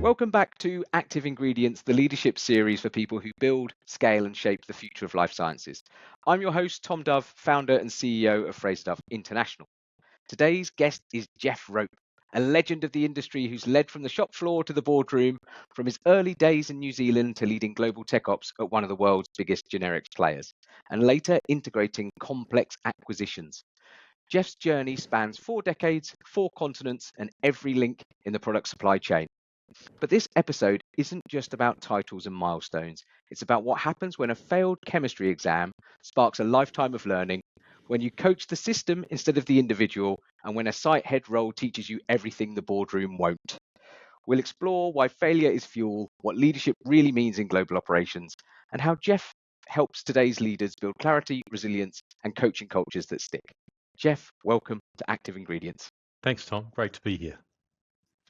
Welcome back to Active Ingredients, the leadership series for people who build, scale, and shape the future of life sciences. I'm your host, Tom Dove, founder and CEO of Fraserstuff International. Today's guest is Jeff Rope, a legend of the industry who's led from the shop floor to the boardroom, from his early days in New Zealand to leading global tech ops at one of the world's biggest generics players, and later integrating complex acquisitions. Jeff's journey spans 4 decades, 4 continents, and every link in the product supply chain. But this episode isn't just about titles and milestones. It's about what happens when a failed chemistry exam sparks a lifetime of learning, when you coach the system instead of the individual, and when a site head role teaches you everything the boardroom won't. We'll explore why failure is fuel, what leadership really means in global operations, and how Jeff helps today's leaders build clarity, resilience, and coaching cultures that stick. Jeff, welcome to Active Ingredients. Thanks, Tom. Great to be here.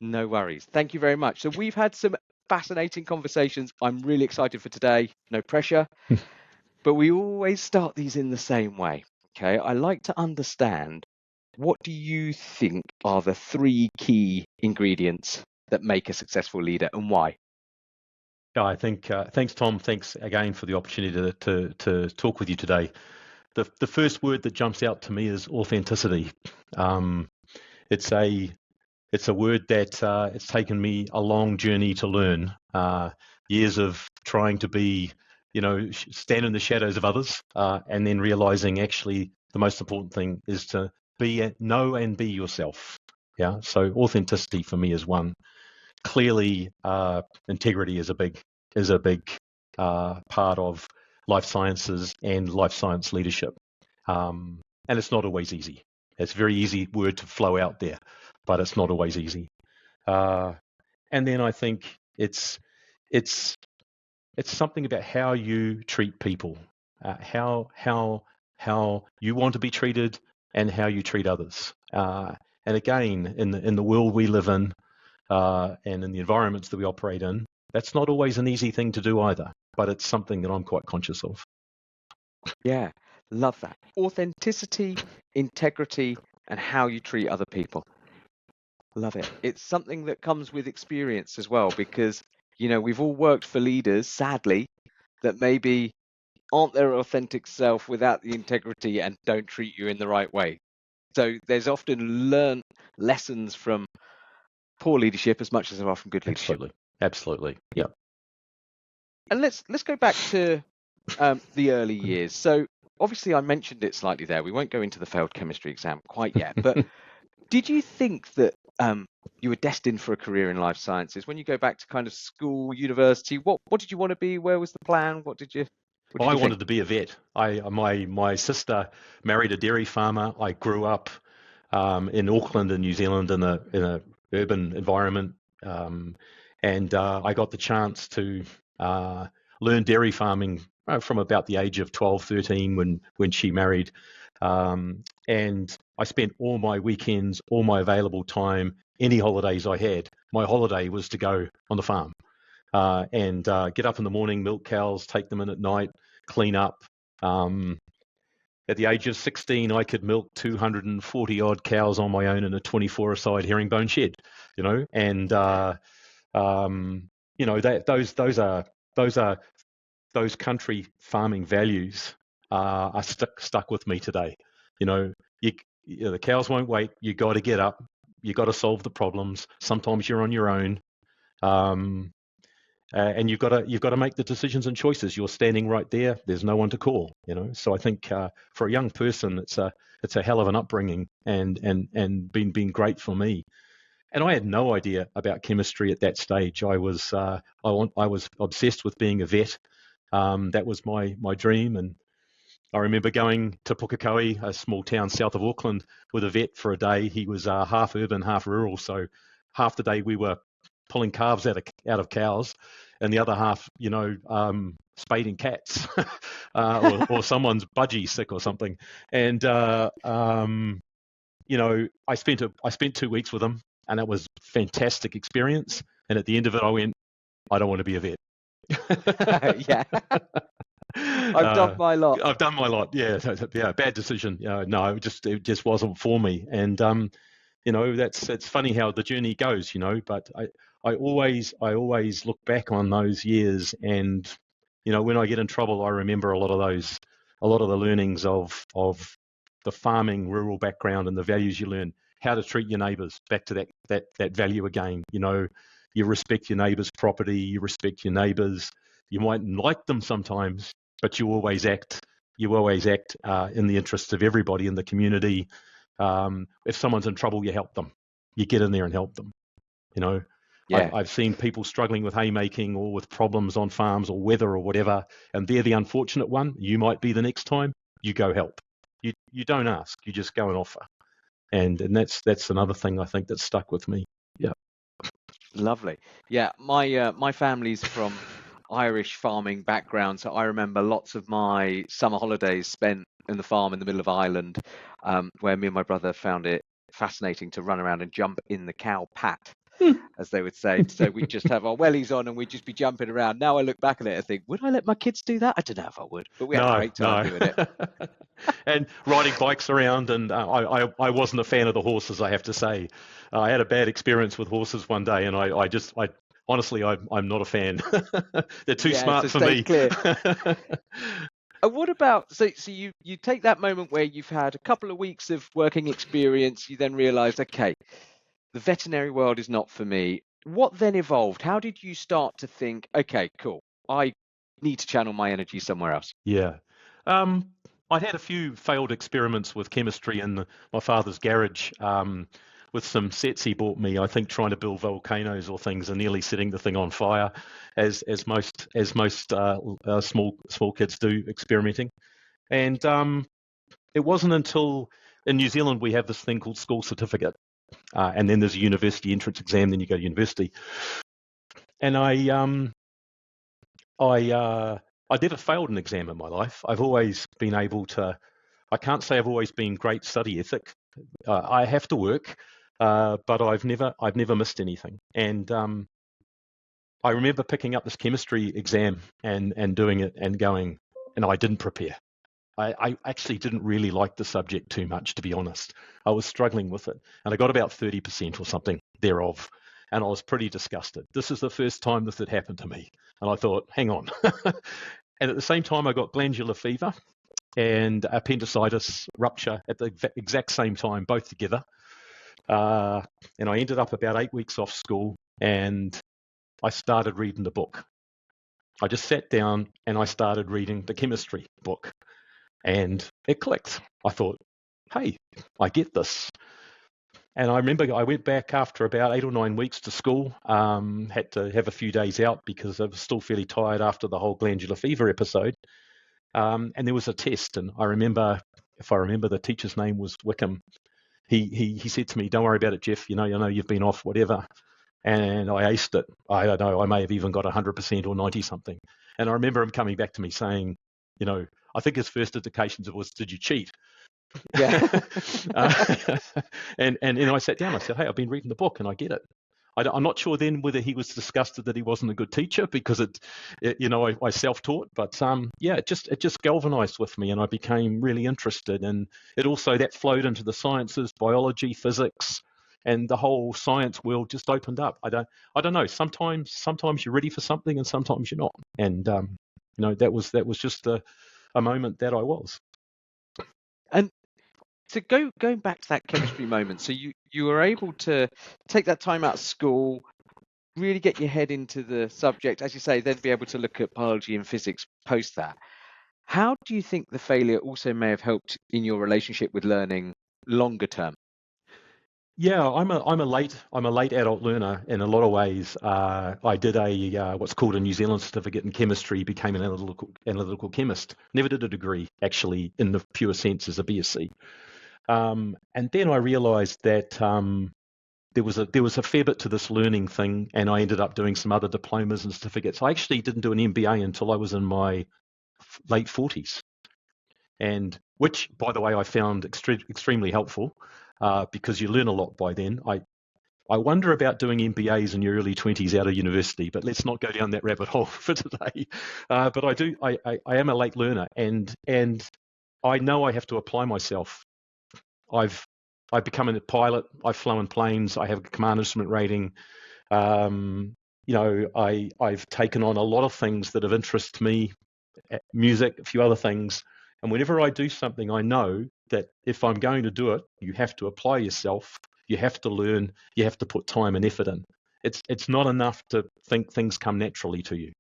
No worries. Thank you very much. So we've had some fascinating conversations. I'm really excited for today. No pressure. But we always start these in the same way. Okay. I like to understand, what do you think are the 3 key ingredients that make a successful leader, and why? I think, thanks, Tom. Thanks again for the opportunity to talk with you today. The first word that jumps out to me is authenticity. It's a word that it's taken me a long journey to learn. Years of trying to be, stand in the shadows of others, and then realizing actually the most important thing is to know and be yourself. Yeah. So authenticity for me is one. Clearly, integrity is a big part of life sciences and life science leadership. And it's not always easy. It's a very easy word to flow out there, but it's not always easy. And then I think it's something about how you treat people, how you want to be treated, and how you treat others. And again, in the world we live in, and in the environments that we operate in, that's not always an easy thing to do either. But it's something that I'm quite conscious of. Yeah, love that. Authenticity, integrity, and how you treat other people. Love it. It's something that comes with experience as well, because, we've all worked for leaders, sadly, that maybe aren't their authentic self without the integrity and don't treat you in the right way. So there's often learned lessons from poor leadership as much as there are from good leadership. Absolutely. Yeah. And let's go back to the early years. So obviously I mentioned it slightly there. We won't go into the failed chemistry exam quite yet, but did you think that you were destined for a career in life sciences when you go back to kind of school, university? What did you want to be? Where was the plan? What did you I think? wanted to be a vet. My sister married a dairy farmer. I grew up in Auckland in New Zealand in a urban environment, and I got the chance to learn dairy farming from about the age of 12, 13 when she married. And I spent all my weekends, all my available time, any holidays I had. My holiday was to go on the farm and get up in the morning, milk cows, take them in at night, clean up. At the age of 16, I could milk 240 odd cows on my own in a 24-a-side herringbone shed, and those country farming values are stuck with me today. The cows won't wait. You got to get up. You got to solve the problems. Sometimes you're on your own, and you've got to make the decisions and choices. You're standing right there. There's no one to call. So I think for a young person, it's a hell of an upbringing, and been great for me. And I had no idea about chemistry at that stage. I was obsessed with being a vet. That was my dream. And I remember going to Pukekohe, a small town south of Auckland, with a vet for a day. He was half urban, half rural. So half the day we were pulling calves out of cows, and the other half, spading cats, or someone's budgie sick or something. And I spent 2 weeks with him, and it was a fantastic experience. And at the end of it, I went, I don't want to be a vet. Yeah. I've done my lot. Yeah. Bad decision. No, it just wasn't for me. And it's funny how the journey goes, but I always look back on those years, and when I get in trouble, I remember a lot of the learnings of the farming rural background and the values you learn, how to treat your neighbours. Back to that value again. You respect your neighbour's property, you respect your neighbours. You mightn't like them sometimes, but you always act. In the interests of everybody in the community. If someone's in trouble, you help them. You get in there and help them. Yeah. I've seen people struggling with haymaking or with problems on farms or weather or whatever, and they're the unfortunate one. You might be the next time. You go help. You don't ask. You just go and offer. And that's another thing I think that's stuck with me. Yeah. Lovely. Yeah, my family's from Irish farming background, so I remember lots of my summer holidays spent in the farm in the middle of Ireland, where me and my brother found it fascinating to run around and jump in the cow pat, as they would say. So we'd just have our wellies on and we'd just be jumping around. Now I look back at it and think, would I let my kids do that? I don't know if I would, but we had a No, great time no. doing it. And riding bikes around, and I wasn't a fan of the horses, I have to say. I had a bad experience with horses one day, and I honestly, I'm not a fan. They're too Yeah, so smart for stay me. clear. And what about, so you take that moment where you've had a couple of weeks of working experience, you then realised, okay, the veterinary world is not for me. What then evolved? How did you start to think, okay, cool, I need to channel my energy somewhere else? Yeah. I'd had a few failed experiments with chemistry in my father's garage, with some sets he bought me, I think trying to build volcanoes or things and nearly setting the thing on fire, as most small kids do experimenting. And it wasn't until in New Zealand we have this thing called school certificate, and then there's a university entrance exam, then you go to university. And I never failed an exam in my life. I've always been able to. I can't say I've always been great study ethic. I have to work, but I've never missed anything. And I remember picking up this chemistry exam and doing it and going, and I didn't prepare. I actually didn't really like the subject too much, to be honest. I was struggling with it, and I got about 30% or something thereof, and I was pretty disgusted. This is the first time this had happened to me, and I thought, hang on. And at the same time, I got glandular fever and appendicitis rupture at the exact same time, both together. And I ended up about 8 weeks off school, and I started reading the book. I just sat down and I started reading the chemistry book, and it clicked. I thought, hey, I get this. And I remember I went back after about 8 or 9 weeks to school, had to have a few days out because I was still fairly tired after the whole glandular fever episode. And there was a test, and I remember, if I remember, the teacher's name was Wickham. He said to me, "Don't worry about it, Jeff. I know you've been off, whatever." And I aced it. I don't know. I may have even got 100% or 90 something. And I remember him coming back to me saying, I think his first indications was, "Did you cheat?" Yeah. And I sat down. I said, "Hey, I've been reading the book, and I get it." I'm not sure then whether he was disgusted that he wasn't a good teacher because I self-taught, but it just galvanized with me, and I became really interested. And it also that flowed into the sciences, biology, physics, and the whole science world just opened up. I don't know. Sometimes you're ready for something, and sometimes you're not. And that was just a moment that I was. And to going back to that chemistry moment, so you were able to take that time out of school, really get your head into the subject, as you say, then be able to look at biology and physics post that. How do you think the failure also may have helped in your relationship with learning longer term? Yeah, I'm a late adult learner in a lot of ways. I did a what's called a New Zealand certificate in chemistry, became an analytical chemist. Never did a degree actually in the pure sense as a BSc. And then I realised that there was a fair bit to this learning thing, and I ended up doing some other diplomas and certificates. I actually didn't do an MBA until I was in my late 40s, and which, by the way, I found extremely helpful because you learn a lot by then. I wonder about doing MBAs in your early 20s out of university, but let's not go down that rabbit hole for today. But I am a late learner, and I know I have to apply myself. I've become a pilot. I've flown planes. I have a command instrument rating. I've taken on a lot of things that have interested me, music, a few other things. And whenever I do something, I know that if I'm going to do it, you have to apply yourself, you have to learn, you have to put time and effort in. It's not enough to think things come naturally to you.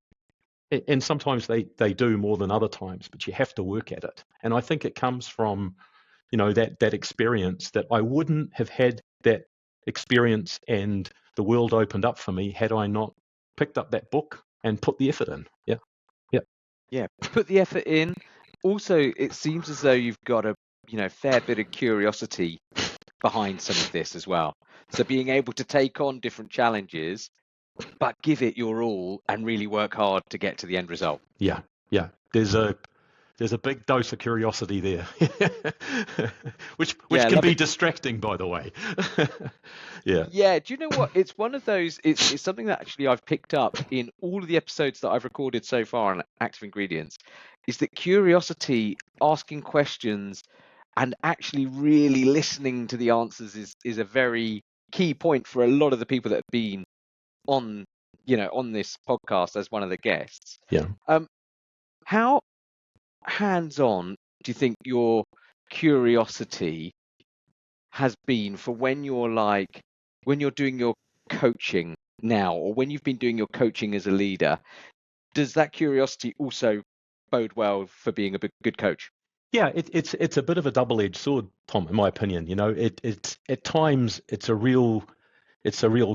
And sometimes they do more than other times, but you have to work at it. And I think it comes from, that experience, that I wouldn't have had that experience and the world opened up for me had I not picked up that book and put the effort in. Yeah. Yeah. Yeah, put the effort in. Also, it seems as though you've got a fair bit of curiosity behind some of this as well. So being able to take on different challenges, but give it your all and really work hard to get to the end result. Yeah. Yeah. There's a big dose of curiosity there, which Yeah, I can love be it. distracting, by the way. Yeah. Yeah, do you know what? It's one of those, it's something that actually I've picked up in all of the episodes that I've recorded so far on active ingredients, is that curiosity, asking questions, and actually really listening to the answers is a very key point for a lot of the people that have been on on this podcast as one of the guests. Yeah. How hands-on do you think your curiosity has been for when you're doing your coaching now, or when you've been doing your coaching as a leader? Does that curiosity also bode well for being a good coach? Yeah, it's a bit of a double-edged sword, Tom, in my opinion. It's at times it's a real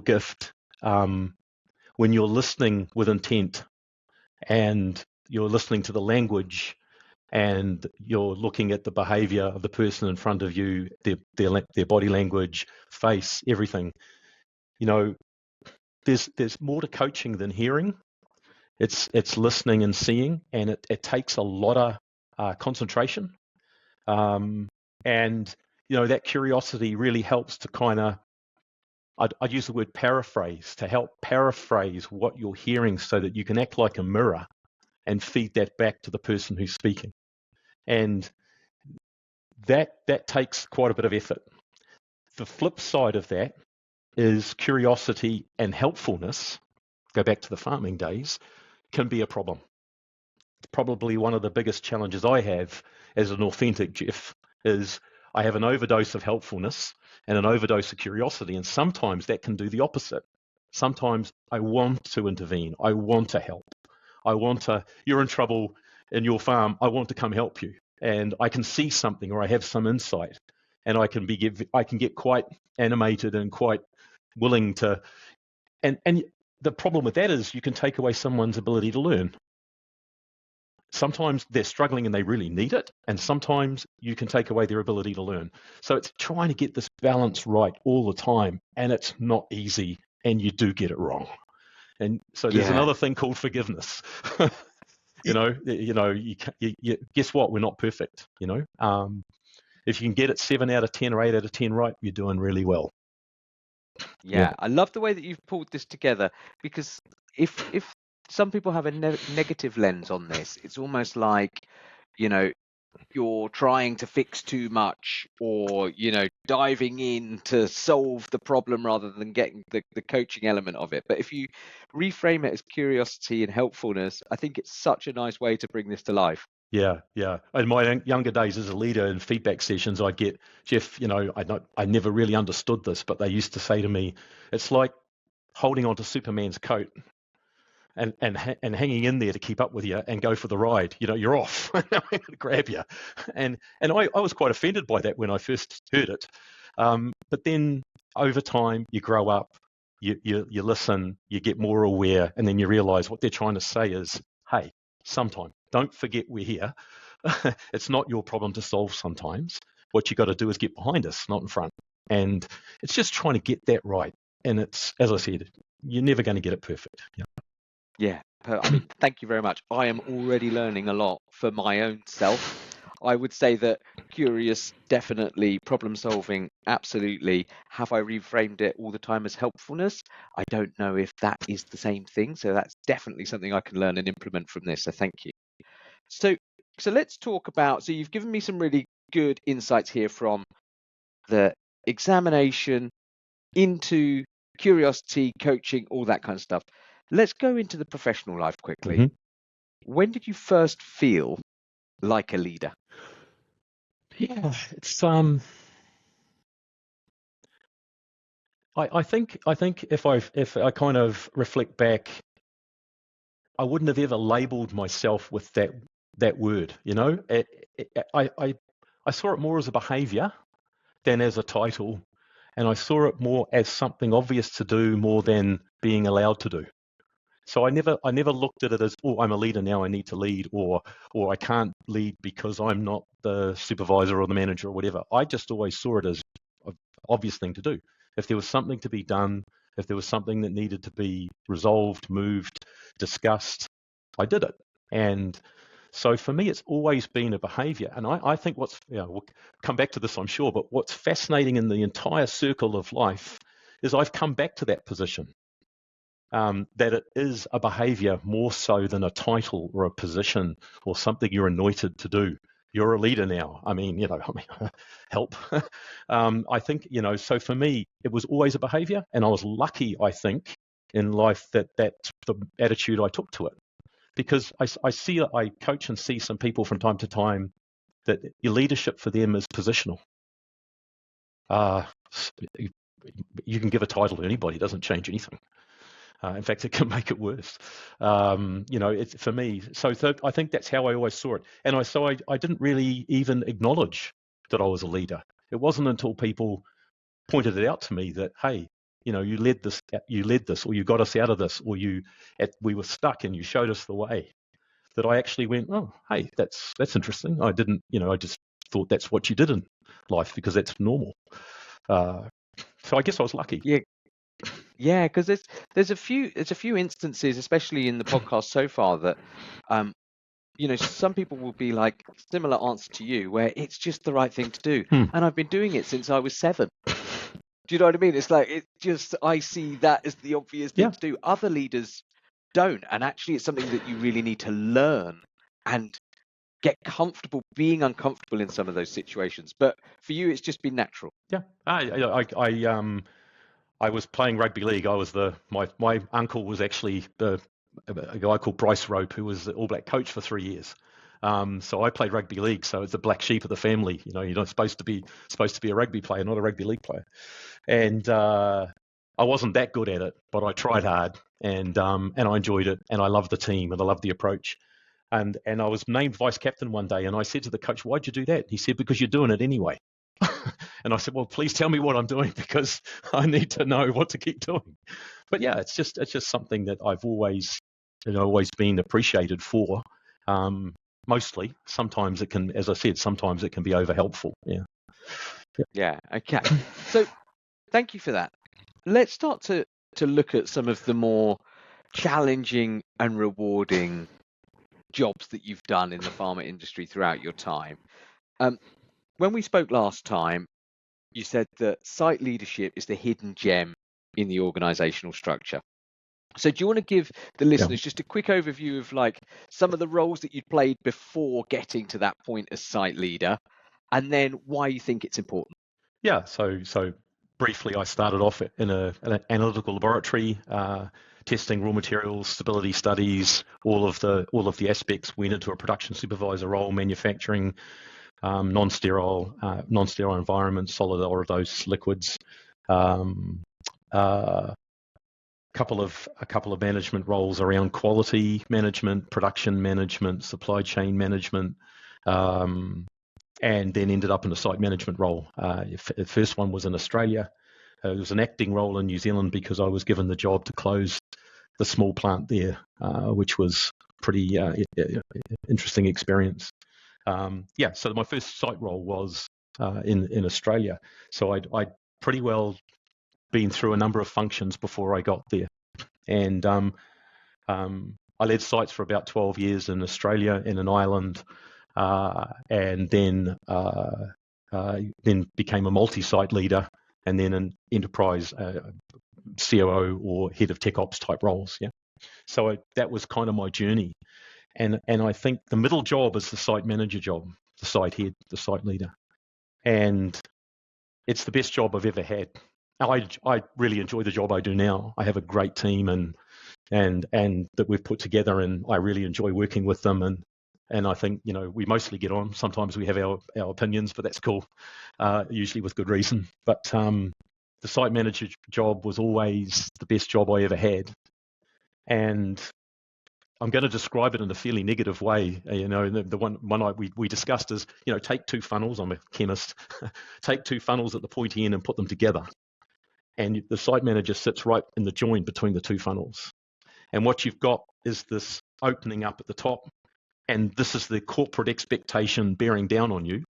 gift, when you're listening with intent and you're listening to the language and you're looking at the behavior of the person in front of you, their body language, face, everything. You know, there's more to coaching than hearing. It's listening and seeing, and it takes a lot of concentration. And that curiosity really helps to kind of, I'd use the word paraphrase, to help paraphrase what you're hearing so that you can act like a mirror and feed that back to the person who's speaking. And that takes quite a bit of effort. The flip side of that is curiosity and helpfulness, go back to the farming days, can be a problem. It's probably one of the biggest challenges I have as an authentic Jeff is I have an overdose of helpfulness and an overdose of curiosity, and sometimes that can do the opposite. Sometimes I want to intervene. I want to help. You're in trouble in your farm. I want to come help you. And I can see something or I have some insight and I can get quite animated and quite willing to, and the problem with that is you can take away someone's ability to learn. Sometimes they're struggling and they really need it, and sometimes you can take away their ability to learn. So it's trying to get this balance right all the time, and it's not easy, and you do get it wrong. And so there's another thing called forgiveness. Guess what? We're not perfect. If you can get it 7 out of 10 or 8 out of 10 right, you're doing really well. Yeah, I love the way that you've pulled this together, because if some people have a negative lens on this, it's almost like, you're trying to fix too much, or diving in to solve the problem rather than getting the coaching element of it. But if you reframe it as curiosity and helpfulness, I think it's such a nice way to bring this to life. Yeah. In my younger days as a leader in feedback sessions, I'd get, Jeff, I never really understood this, but they used to say to me, it's like holding onto Superman's coat and hanging in there to keep up with you and go for the ride. You're off. I'm going to grab you. And I was quite offended by that when I first heard it. But then over time, you grow up, you listen, you get more aware, and then you realize what they're trying to say is, hey, sometime, don't forget we're here. It's not your problem to solve sometimes. What you got to do is get behind us, not in front. And it's just trying to get that right. And it's, as I said, you're never going to get it perfect. Yeah, I mean, thank you very much. I am already learning a lot for my own self. I would say that curious, definitely. Problem solving, absolutely. Have I reframed it all the time as helpfulness? I don't know if that is the same thing. So that's definitely something I can learn and implement from this. So thank you. So let's talk about, so you've given me some really good insights here, from the examination into curiosity, coaching, all that kind of stuff. Let's go into the professional life quickly. Mm-hmm. When did you first feel like a leader? Yeah, it's I think if I kind of reflect back, I wouldn't have ever labeled myself with that word. You know, I saw it more as a behaviour than as a title, and I saw it more as something obvious to do more than being allowed to do. So I never looked at it as, oh, I'm a leader now, I need to lead, or I can't lead because I'm not the supervisor or the manager or whatever. I just always saw it as an obvious thing to do. If there was something to be done, if there was something that needed to be resolved, moved, discussed, I did it. And so for me, it's always been a behavior. And I think we'll come back to this, I'm sure, but what's fascinating in the entire circle of life is I've come back to that position. That it is a behavior more so than a title or a position or something you're anointed to do. You're a leader now. Help. I think, so for me, it was always a behavior, and I was lucky, I think, in life that's the attitude I took to it. Because I coach and see some people from time to time that your leadership for them is positional. You can give a title to anybody, it doesn't change anything. In fact, it can make it worse. It's for me. So I think that's how I always saw it. And I didn't really even acknowledge that I was a leader. It wasn't until people pointed it out to me that, hey, you led this, or you got us out of this, or we were stuck and you showed us the way. That I actually went, oh, hey, that's interesting. I didn't, I just thought that's what you did in life because that's normal. So I guess I was lucky. Yeah, because there's a few instances, especially in the podcast so far, that some people will be like similar answer to you, where it's just the right thing to do, and I've been doing it since I was 7. Do you know what I mean? It's like I see that as the obvious thing to do. Other leaders don't, and actually, it's something that you really need to learn and get comfortable being uncomfortable in some of those situations. But for you, it's just been natural. Yeah, I was playing rugby league. My uncle was actually a guy called Bryce Rope, who was the All Black coach for 3 years. So I played rugby league. So it's the black sheep of the family. You're not supposed to be a rugby player, not a rugby league player. And I wasn't that good at it, but I tried hard, and I enjoyed it, and I loved the team, and I loved the approach. And I was named vice captain one day, and I said to the coach, "Why'd you do that?" He said, "Because you're doing it anyway." And I said, "Well, please tell me what I'm doing because I need to know what to keep doing." But yeah, it's just something that I've always been appreciated for. Mostly, sometimes it can, as I said, sometimes it can be over helpful. Yeah. Okay. So, thank you for that. Let's start to look at some of the more challenging and rewarding jobs that you've done in the pharma industry throughout your time. When we spoke last time, you said that site leadership is the hidden gem in the organizational structure. So do you want to give the listeners just a quick overview of like some of the roles that you'd played before getting to that point as site leader, and then why you think it's important? Yeah. So briefly, I started off in an analytical laboratory, testing raw materials, stability studies, all of the aspects. Went into a production supervisor role, manufacturing non-sterile environments, solid or those liquids. A couple of management roles around quality management, production management, supply chain management. And then ended up in a site management role. The first one was in Australia. It was an acting role in New Zealand because I was given the job to close the small plant there, which was pretty interesting experience. So my first site role was in Australia. So I'd pretty well been through a number of functions before I got there. And I led sites for about 12 years in Australia and in Ireland. And then became a multi-site leader, and then an enterprise COO or head of tech ops type roles. Yeah, so that was kind of my journey, and I think the middle job is the site manager job, the site head, the site leader, and it's the best job I've ever had. I really enjoy the job I do now. I have a great team and that we've put together, and I really enjoy working with them. And I think, we mostly get on. Sometimes we have our opinions, but that's cool, usually with good reason. But the site manager job was always the best job I ever had. And I'm going to describe it in a fairly negative way. The one we discussed is, take two funnels. I'm a chemist. Take two funnels at the pointy end and put them together. And the site manager sits right in the joint between the two funnels. And what you've got is this opening up at the top, and this is the corporate expectation bearing down on you.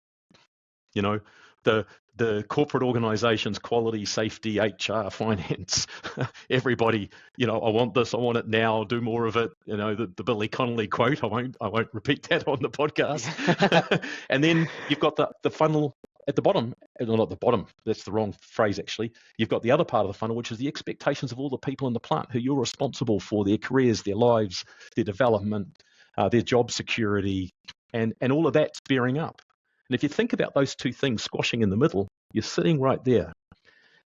The corporate organizations, quality, safety, HR, finance, everybody, I want this, I want it now, do more of it. The Billy Connolly quote, I won't repeat that on the podcast. And then you've got the funnel at the bottom, not the bottom, that's the wrong phrase actually. You've got the other part of the funnel, which is the expectations of all the people in the plant who you're responsible for, their careers, their lives, their development, their job security, and all of that's bearing up. And if you think about those two things squashing in the middle, you're sitting right there.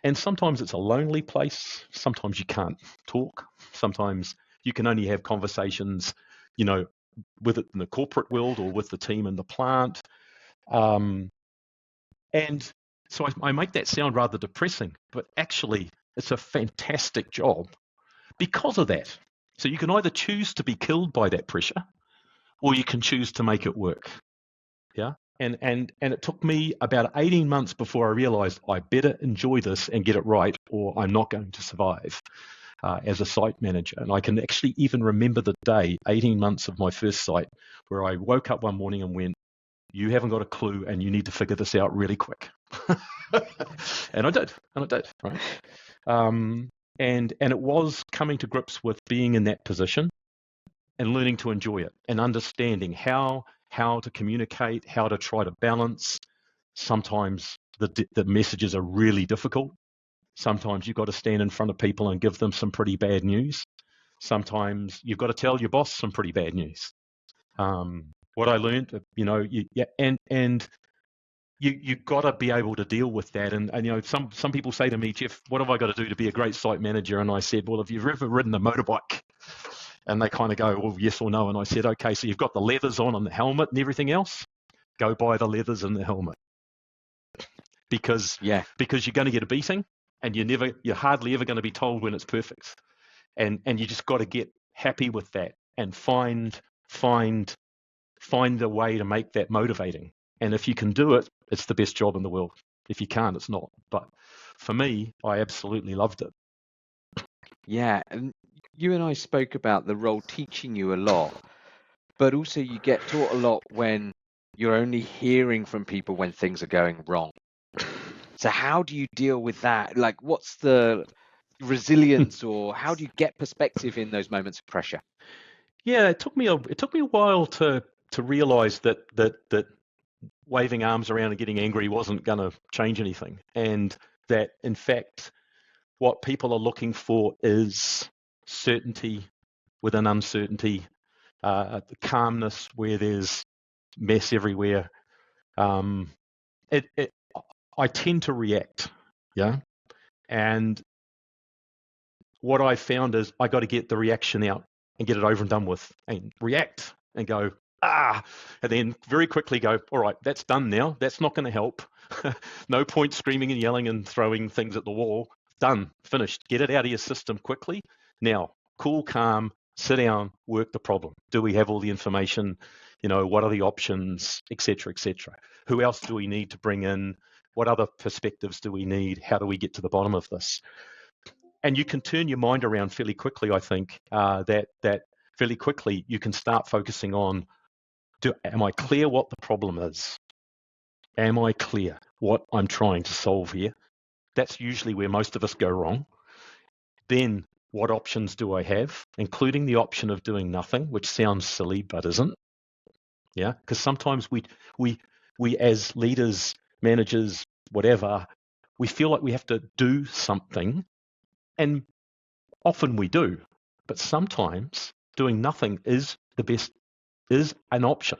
And sometimes it's a lonely place. Sometimes you can't talk. Sometimes you can only have conversations, with it in the corporate world or with the team in the plant. And so I make that sound rather depressing, but actually it's a fantastic job because of that. So you can either choose to be killed by that pressure, or you can choose to make it work. Yeah. And it took me about 18 months before I realized I better enjoy this and get it right, or I'm not going to survive as a site manager. And I can actually even remember the day, 18 months of my first site, where I woke up one morning and went, you haven't got a clue and you need to figure this out really quick. And I did, right? And it was coming to grips with being in that position and learning to enjoy it and understanding how to communicate, how to try to balance. Sometimes the messages are really difficult. Sometimes you've got to stand in front of people and give them some pretty bad news. Sometimes you've got to tell your boss some pretty bad news. What I learned, and you've got to be able to deal with that. And some people say to me, Jeff, what have I got to do to be a great site manager? And I said, well, if you've ever ridden a motorbike, and they kind of go, well, yes or no. And I said, okay, so you've got the leathers on and the helmet and everything else. Go buy the leathers and the helmet. Because you're going to get a beating, and you're hardly ever going to be told when it's perfect. And you just got to get happy with that and find a way to make that motivating. And if you can do it, it's the best job in the world. If you can't, it's not. But for me, I absolutely loved it. Yeah, and you and I spoke about the role teaching you a lot, but also you get taught a lot when you're only hearing from people when things are going wrong. So how do you deal with that? Like, what's the resilience, or how do you get perspective in those moments of pressure? Yeah, it took me a while to realize that waving arms around and getting angry wasn't going to change anything, and that in fact what people are looking for is certainty within uncertainty, calmness where there's mess everywhere. I tend to react, yeah, and what I found is I got to get the reaction out and get it over and done with, and react and go, and then very quickly go, all right, that's done now. That's not going to help. No point screaming and yelling and throwing things at the wall. Done, finished. Get it out of your system quickly. Now, cool, calm, sit down, work the problem. Do we have all the information? What are the options, et cetera, et cetera? Who else do we need to bring in? What other perspectives do we need? How do we get to the bottom of this? And you can turn your mind around fairly quickly, I think, that fairly quickly you can start focusing on, am I clear what the problem is? Am I clear what I'm trying to solve here? That's usually where most of us go wrong. Then what options do I have, including the option of doing nothing, which sounds silly but isn't. Yeah, because sometimes we as leaders, managers, whatever, we feel like we have to do something, and often we do, but sometimes doing nothing is an option.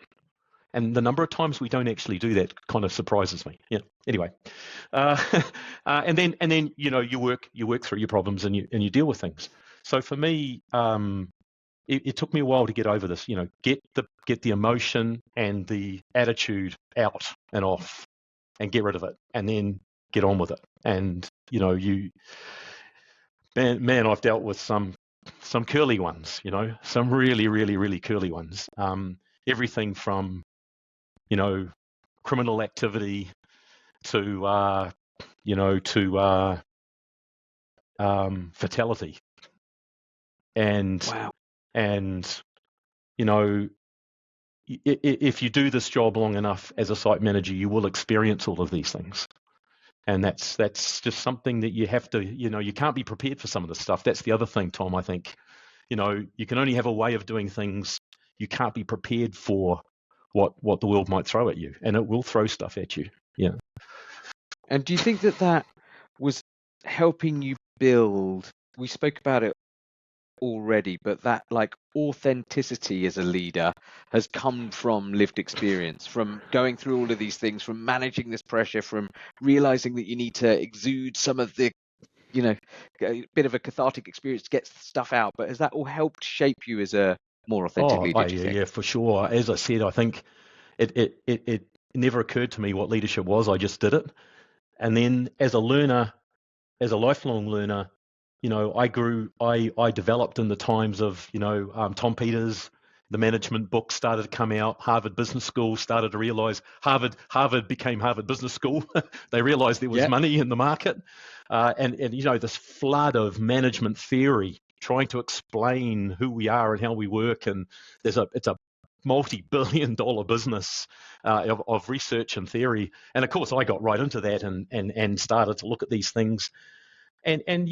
And the number of times we don't actually do that kind of surprises me. Yeah. Anyway, and then you work through your problems and you deal with things. So for me, it took me a while to get over this. Get the emotion and the attitude out and off, and get rid of it, and then get on with it. And man, I've dealt with some curly ones. Some really, really, really curly ones. Everything from criminal activity to fatality. And Wow. and if you do this job long enough as a site manager, you will experience all of these things. And that's just something that you have to, you can't be prepared for some of this stuff. That's the other thing, Tom. I think, you can only have a way of doing things. You can't be prepared for what the world might throw at you, and it will throw stuff at you. Yeah. And do you think that was helping you build? We spoke about it already, but that like authenticity as a leader has come from lived experience, from going through all of these things, from managing this pressure, from realizing that you need to exude some of the, a bit of a cathartic experience to get stuff out. But has that all helped shape you as a more authentic leader, do you think? Yeah, for sure. As I said, I think it never occurred to me what leadership was. I just did it. And then as a learner, as a lifelong learner, I developed in the times of, Tom Peters, the management books started to come out. Harvard Business School started to realize Harvard became Harvard Business School. They realized there was money in the market. And this flood of management theory trying to explain who we are and how we work. And it's a multi-billion-dollar business of research and theory. And of course, I got right into that and started to look at these things. And I'm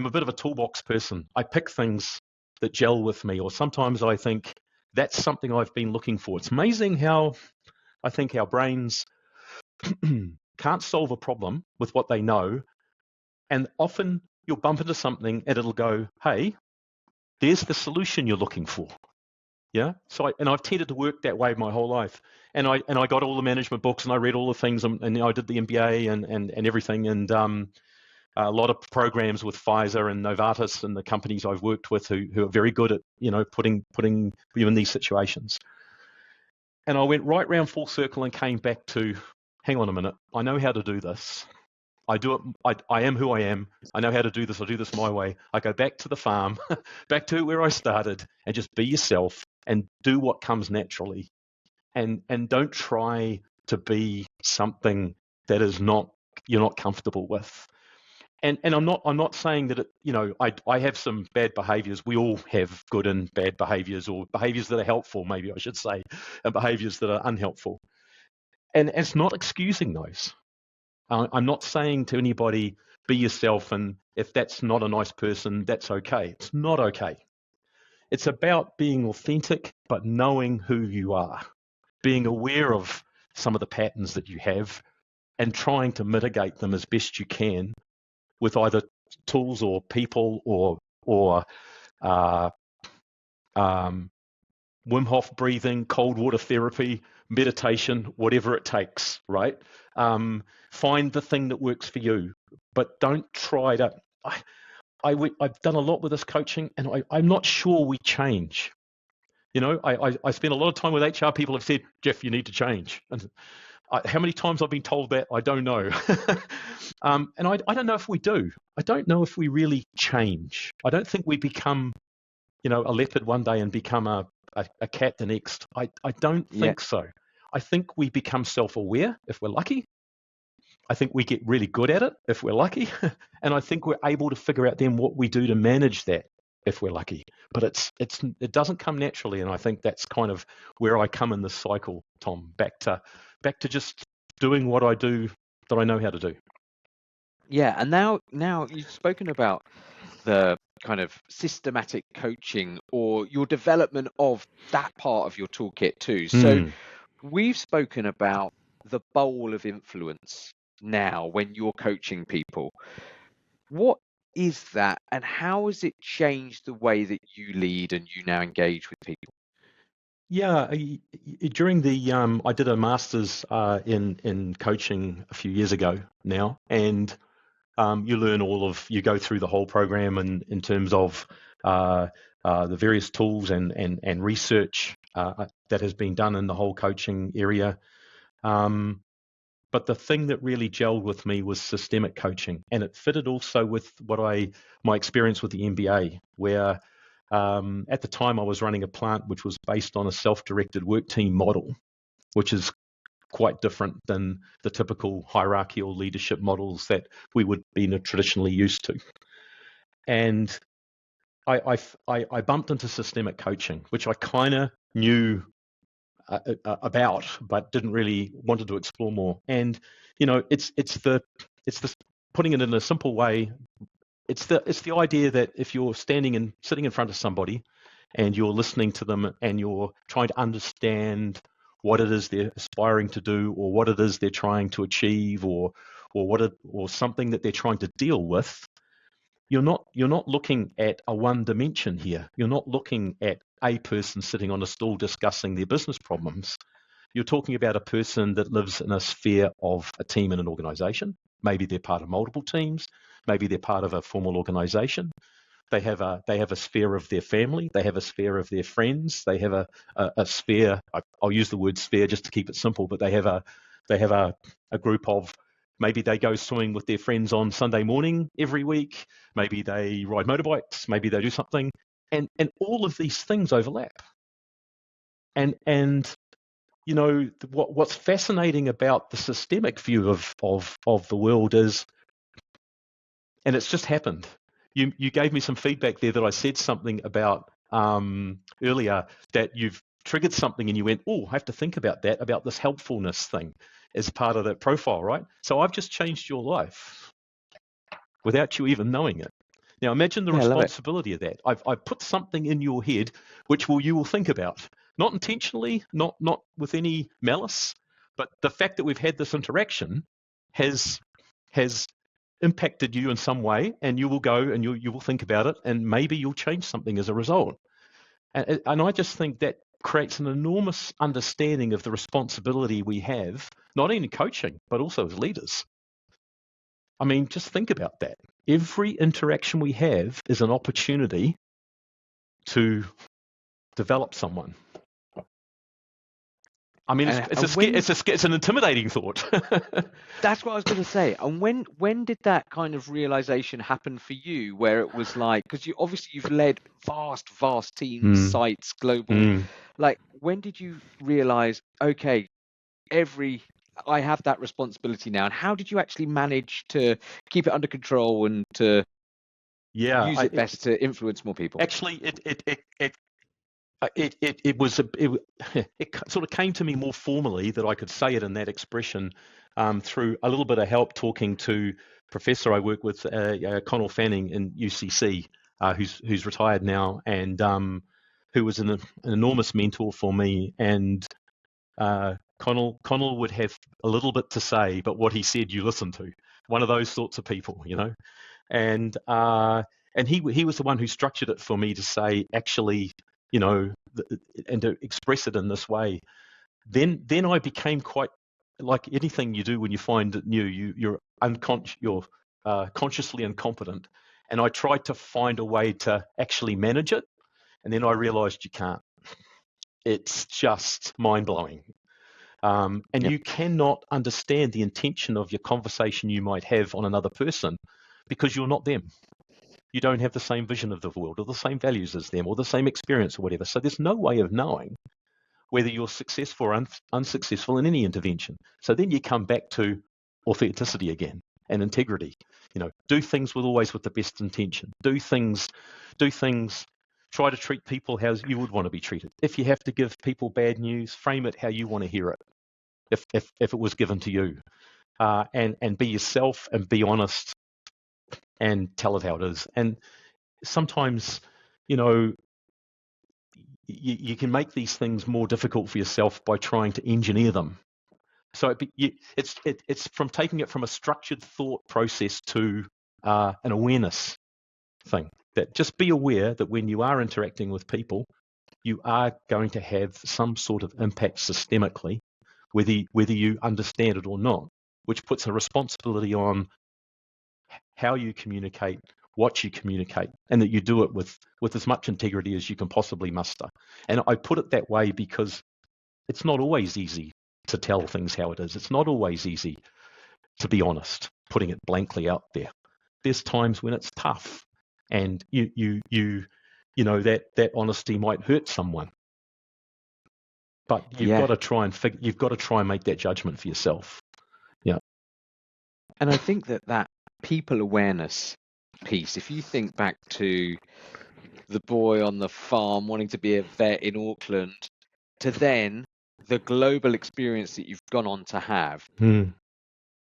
a bit of a toolbox person. I pick things that gel with me, or sometimes I think that's something I've been looking for. It's amazing how I think our brains can't solve a problem with what they know, and often you'll bump into something and it'll go, hey, there's the solution you're looking for. Yeah. So I've tended to work that way my whole life. And I got all the management books and I read all the things and I did the MBA and everything, and a lot of programs with Pfizer and Novartis and the companies I've worked with who are very good at putting you in these situations. And I went right round full circle and came back to, hang on a minute, I know how to do this. I do it. I am who I am. I know how to do this. I do this my way. I go back to the farm, back to where I started, and just be yourself and do what comes naturally. And don't try to be something that you're not comfortable with. And I'm not saying that I have some bad behaviors. We all have good and bad behaviors, or behaviors that are helpful, maybe I should say, and behaviors that are unhelpful. And it's not excusing those. I'm not saying to anybody, be yourself, and if that's not a nice person, that's okay. It's not okay. It's about being authentic, but knowing who you are, being aware of some of the patterns that you have, and trying to mitigate them as best you can with either tools or people or Wim Hof breathing, cold water therapy, meditation, whatever it takes, right? Find the thing that works for you, but don't try to. I've done a lot with this coaching, and I'm not sure we change. I spend a lot of time with HR. People have said, Jeff, you need to change. And how many times I've been told that, I don't know. And I don't know if we do. I don't know if we really change. I don't think we become, a leopard one day and become a cat the next. I don't think so. I think we become self-aware if we're lucky. I think we get really good at it if we're lucky. And I think we're able to figure out then what we do to manage that if we're lucky. But it doesn't come naturally. And I think that's kind of where I come in this cycle, Tom, back to just doing what I do that I know how to do. Yeah, and now you've spoken about the kind of systematic coaching or your development of that part of your toolkit too. So we've spoken about the bowl of influence now when you're coaching people. What is that, and how has it changed the way that you lead and you now engage with people? Yeah, during the I did a master's in coaching a few years ago now, and you go through the whole program in terms of uh, the various tools and research that has been done in the whole coaching area. Um, but the thing that really gelled with me was systemic coaching, and it fitted also with my experience with the MBA, where at the time I was running a plant which was based on a self-directed work team model, which is quite different than the typical hierarchical leadership models that we would be traditionally used to. And I bumped into systemic coaching, which I kind of knew about, but didn't really wanted to explore more. And it's the putting it in a simple way. It's the idea that if you're sitting in front of somebody and you're listening to them and you're trying to understand what it is they're aspiring to do, or what it is they're trying to achieve, or something that they're trying to deal with, you're not looking at a one dimension here. You're not looking at a person sitting on a stool discussing their business problems. You're talking about a person that lives in a sphere of a team in an organization. Maybe they're part of multiple teams. Maybe they're part of a formal organization. They have a sphere of their family. They have a sphere of their friends. They have a sphere. I'll use the word sphere just to keep it simple. But they have a group of, maybe they go swimming with their friends on Sunday morning every week. Maybe they ride motorbikes. Maybe they do something, and all of these things overlap. And what's fascinating about the systemic view of the world is, and it's just happened. You gave me some feedback there that I said something about earlier, that you've triggered something and you went, oh, I have to think about that, about this helpfulness thing as part of that profile, right? So I've just changed your life without you even knowing it. Now imagine the Yeah, I love it. responsibility of that. I've put something in your head which you will think about, not intentionally, not with any malice, but the fact that we've had this interaction has impacted you in some way, and you will go and you will think about it, and maybe you'll change something as a result. And I just think that creates an enormous understanding of the responsibility we have, not only in coaching, but also as leaders. I mean, just think about that. Every interaction we have is an opportunity to develop someone. I mean, it's an intimidating thought. That's what I was going to say. And when did that kind of realization happen for you, where it was like, because you've led vast teams, Mm, sites, global, mm. like when did you realize, okay, I have that responsibility now, and how did you actually manage to keep it under control and to Yeah, use it best to influence more people? actually, it was it sort of came to me more formally that I could say it in that expression through a little bit of help talking to professor I work with, Connell Fanning in UCC, who's retired now, and who was an enormous mentor for me. And Connell would have a little bit to say, but what he said you listen to. One of those sorts of people, and he was the one who structured it for me to say, actually, and to express it in this way. Then I became quite, like anything you do when you find it new, you're consciously incompetent, and I tried to find a way to actually manage it, and then I realized you can't. It's just mind blowing. And Yep. you cannot understand the intention of your conversation you might have on another person because you're not them. You don't have the same vision of the world or the same values as them or the same experience or whatever. So there's no way of knowing whether you're successful or unsuccessful in any intervention. So then you come back to authenticity again and integrity. Do things always with the best intention. Do things, try to treat people how you would want to be treated. If you have to give people bad news, frame it how you want to hear it, if it was given to you. And be yourself and be honest and tell it how it is. And sometimes, you can make these things more difficult for yourself by trying to engineer them. So it's from taking it from a structured thought process to an awareness thing. That just be aware that when you are interacting with people, you are going to have some sort of impact systemically, whether you understand it or not, which puts a responsibility on how you communicate, what you communicate, and that you do it with as much integrity as you can possibly muster. And I put it that way because it's not always easy to tell things how it is. It's not always easy to be honest, putting it blankly out there. There's times when it's tough, and you know that honesty might hurt someone, but you've got to try and make that judgment for yourself. Yeah. And I think that people awareness piece, if you think back to the boy on the farm wanting to be a vet in Auckland, to then the global experience that you've gone on to have,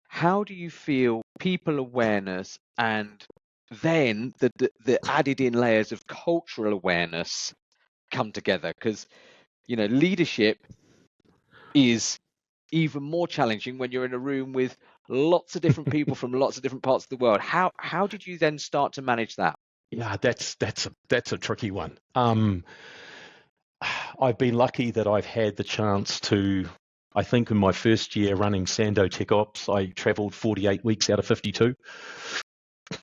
how do you feel people awareness and then the added in layers of cultural awareness come together? Because, leadership is even more challenging when you're in a room with lots of different people from lots of different parts of the world. How did you then start to manage that? Yeah, that's a tricky one. I've been lucky that I've had the chance to. I think in my first year running Sando Tech Ops, I travelled 48 weeks out of 52.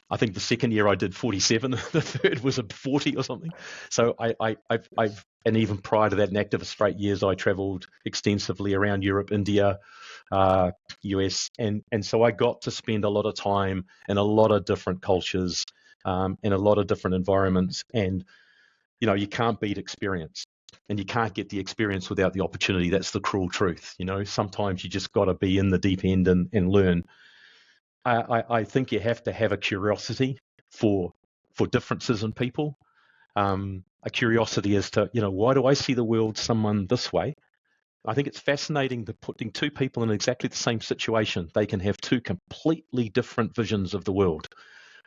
I think the second year I did 47. The third was a 40 or something. So I've and even prior to that, in active Australian years, I travelled extensively around Europe, India, US, and so I got to spend a lot of time in a lot of different cultures, in a lot of different environments, and you can't beat experience, and you can't get the experience without the opportunity. That's the cruel truth. Sometimes you just got to be in the deep end and learn. I think you have to have a curiosity for differences in people, a curiosity as to, why do I see the world someone this way? I think it's fascinating that putting two people in exactly the same situation, they can have two completely different visions of the world,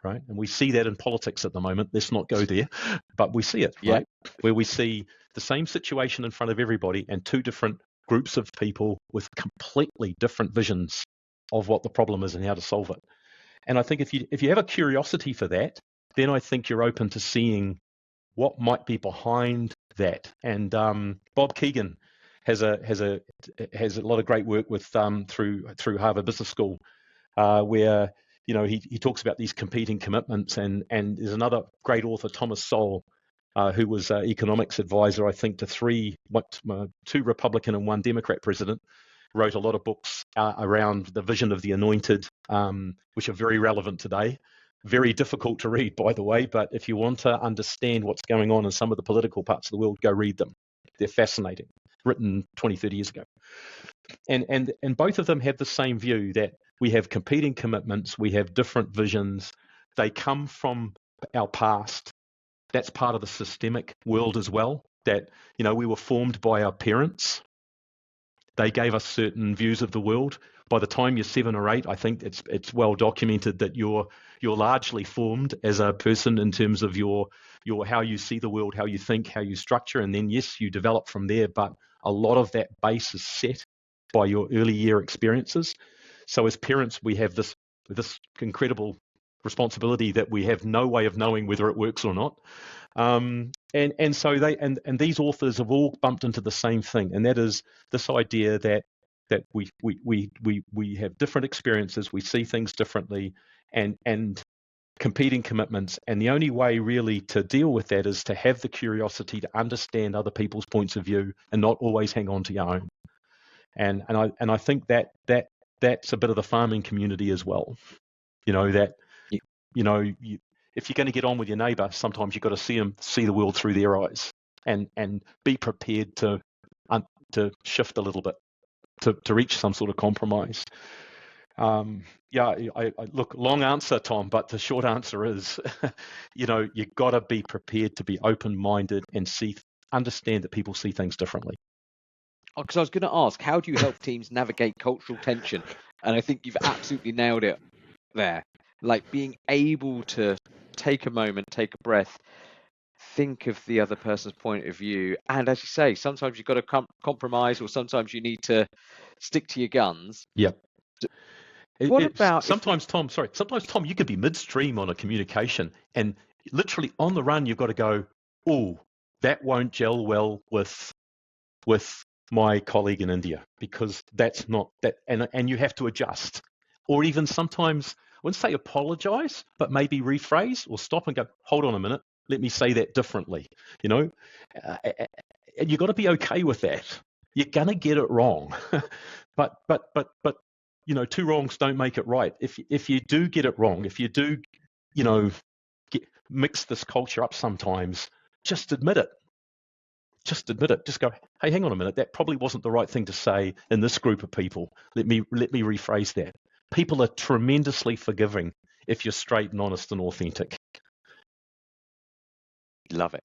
right? And we see that in politics at the moment. Let's not go there, but we see it, right? Where we see the same situation in front of everybody and two different groups of people with completely different visions of what the problem is and how to solve it. And I think if you have a curiosity for that, then I think you're open to seeing what might be behind that. And Bob Keegan has a lot of great work with through Harvard Business School, where he talks about these competing commitments. And there's another great author, Thomas Sowell, who was economics advisor, I think, to two Republican and one Democrat president. Wrote a lot of books around the vision of the anointed, which are very relevant today. Very difficult to read, by the way, but if you want to understand what's going on in some of the political parts of the world, go read them. They're fascinating, written 20, 30 years ago. And both of them have the same view that we have competing commitments, we have different visions, they come from our past. That's part of the systemic world as well, that, we were formed by our parents. They gave us certain views of the world. By the time you're 7 or 8, I think it's well documented that you're largely formed as a person in terms of your how you see the world, how you think, how you structure, and then yes, you develop from there. But a lot of that base is set by your early year experiences. So as parents, we have this incredible responsibility that we have no way of knowing whether it works or not. And so these authors have all bumped into the same thing, and that is this idea that we have different experiences, we see things differently, and competing commitments. And the only way really to deal with that is to have the curiosity to understand other people's points of view and not always hang on to your own. And I think that's a bit of the farming community as well. If you're going to get on with your neighbour, sometimes you've got to see the world through their eyes, and be prepared to shift a little bit to reach some sort of compromise. Look, long answer, Tom, but the short answer is, you've got to be prepared to be open-minded and understand that people see things differently. Because I was going to ask, how do you help teams navigate cultural tension? And I think you've absolutely nailed it there. Like being able to take a moment, take a breath, think of the other person's point of view. And as you say, sometimes you've got to compromise, or sometimes you need to stick to your guns. Yep. Sometimes, Tom, you could be midstream on a communication, and literally on the run, you've got to go, oh, that won't gel well with my colleague in India, because that's not that, and you have to adjust, or even sometimes, I wouldn't say apologize, but maybe rephrase or stop and go, hold on a minute, let me say that differently. You know, and you've got to be okay with that. You're gonna get it wrong, but you know, two wrongs don't make it right. If you do get it wrong, if you do, you know, mix this culture up sometimes, just admit it. Just admit it. Just go, hey, hang on a minute. That probably wasn't the right thing to say in this group of people. Let me rephrase that. People are tremendously forgiving if you're straight and honest and authentic. Love it.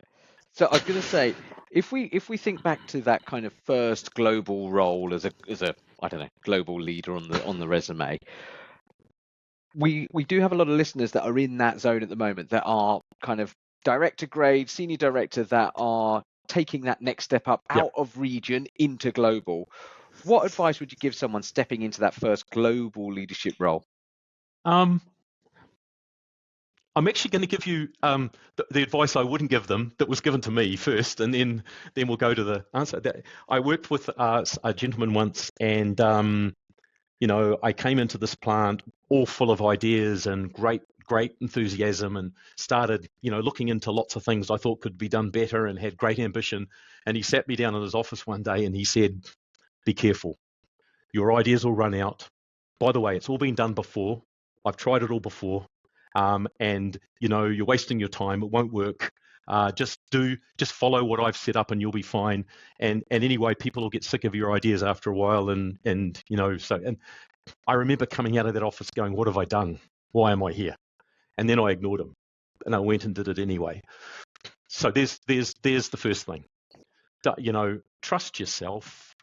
So I was going to say, if we think back to that kind of first global role as a I don't know, global leader on the resume, we do have a lot of listeners that are in that zone at the moment that are kind of director grade, senior director, that are taking that next step up out of region into global. What advice would you give someone stepping into that first global leadership role? I'm actually going to give you the advice I wouldn't give them that was given to me first, and then we'll go to the answer. I worked with a gentleman once, and you know, I came into this plant all full of ideas and great enthusiasm, and started, you know, looking into lots of things I thought could be done better, and had great ambition. And he sat me down in his office one day and he said, be careful. Your ideas will run out. By the way, it's all been done before. I've tried it all before. And, you know, you're wasting your time. It won't work. Just follow what I've set up and you'll be fine. And anyway, people will get sick of your ideas after a while. And you know, so, and I remember coming out of that office going, what have I done? Why am I here? And then I ignored him and I went and did it anyway. So there's the first thing. You know, trust yourself.